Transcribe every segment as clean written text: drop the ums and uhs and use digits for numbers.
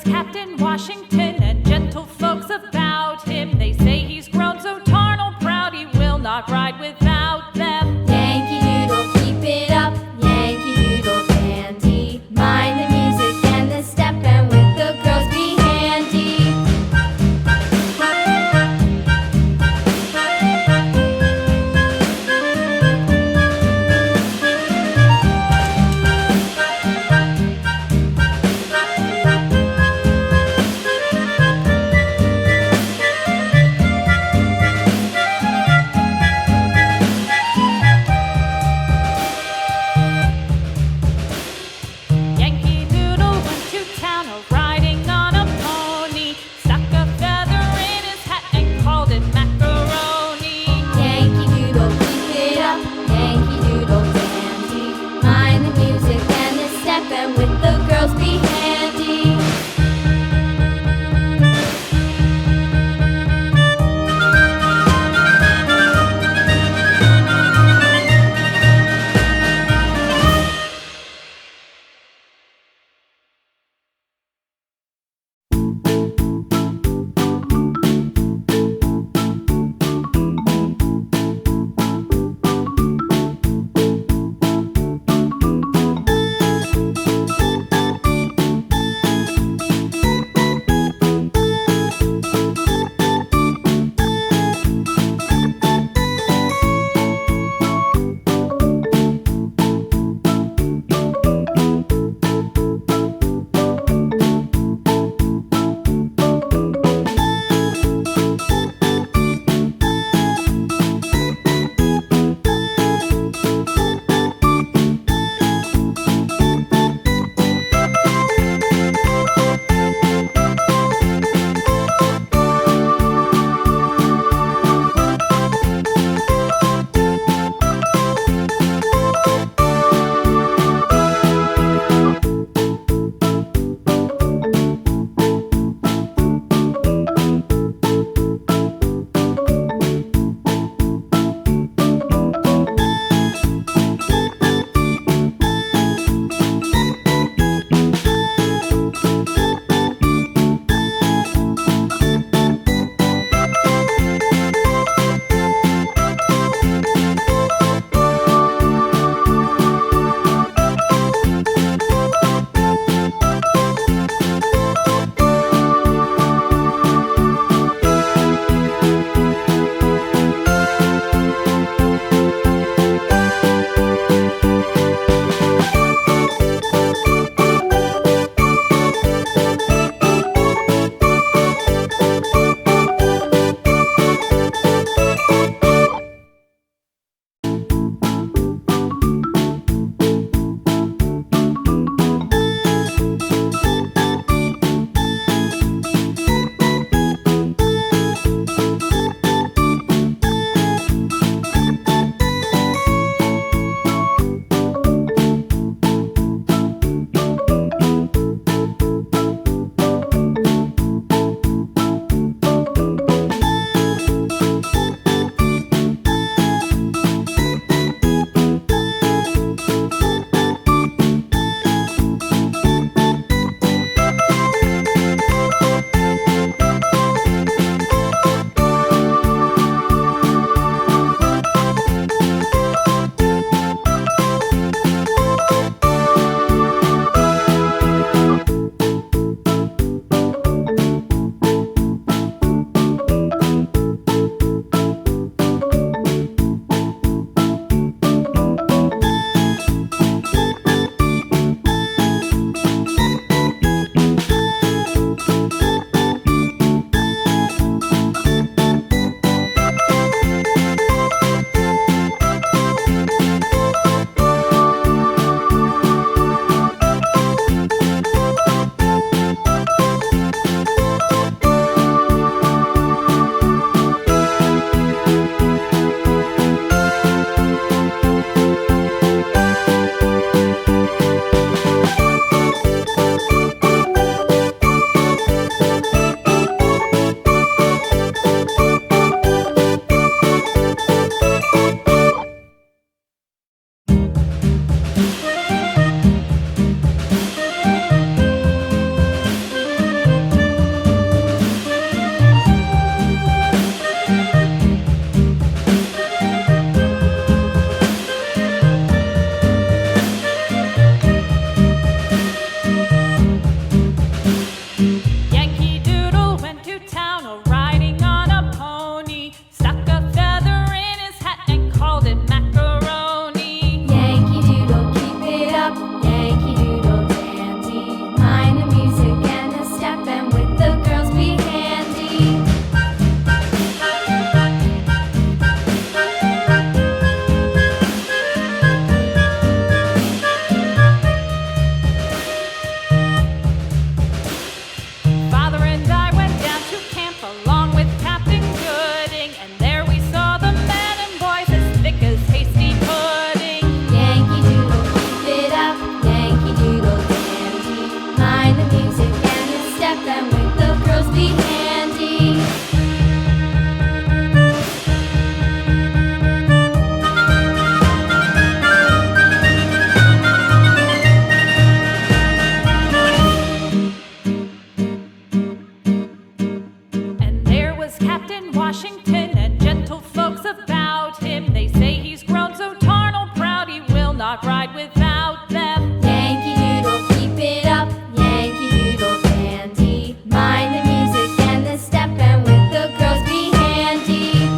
Captain Washington and gentle folks about him. They say he's grown so tarnal proud he will not ride without them. Yankee Doodle, keep it up, Yankee Doodle dandy. Mind the music and the step, and with the girls be handy. and with the girls be handy. And there was Captain Washington and gentle folks about him. They say he's grown so tarnal proud he will not ride without them. Yankee Doodle, keep it up, Yankee Doodle dandy. Mind the music and the step, and with the girls be handy.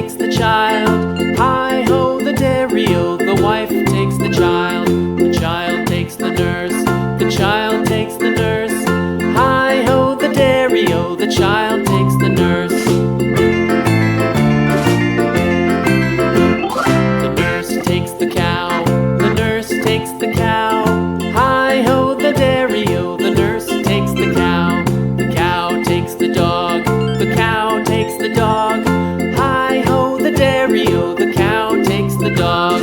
takes the child. Hi-ho, the dairy-o, the wife takes the child. The child takes the nurse, the child takes the nurse. Hi-ho, the dairy-o, the child takes the nurse. The nurse takes the cow, the nurse takes the cow. Hi-ho, the dairy-o, the nurse takes the cow. The cow takes the dog, the cow takes the dog. Hi-ho, the dairy-o, the cow takes the dog.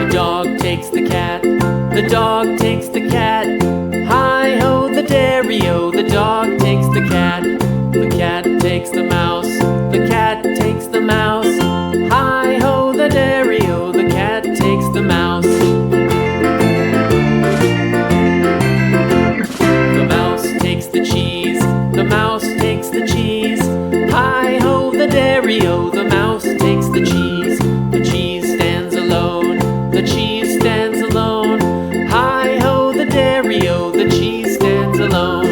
The dog takes the cat, the dog takes the cat. Hi-ho, the dairy-o, the dog takes the cat. The cat takes the mouse, the cat takes the mouse. Hi-ho, the dairy-o, the cat takes the mouse. The mouse takes the cheese, the mouse takes the cheese. Hi-ho, the dairy-o, the mouse takes the cheese. The cheese stands alone, the cheese stands alone. Hi-ho, the dairy-o, the cheese stands alone.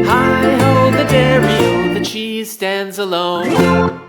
Hi-ho, the dairy-o, the cheese stands alone.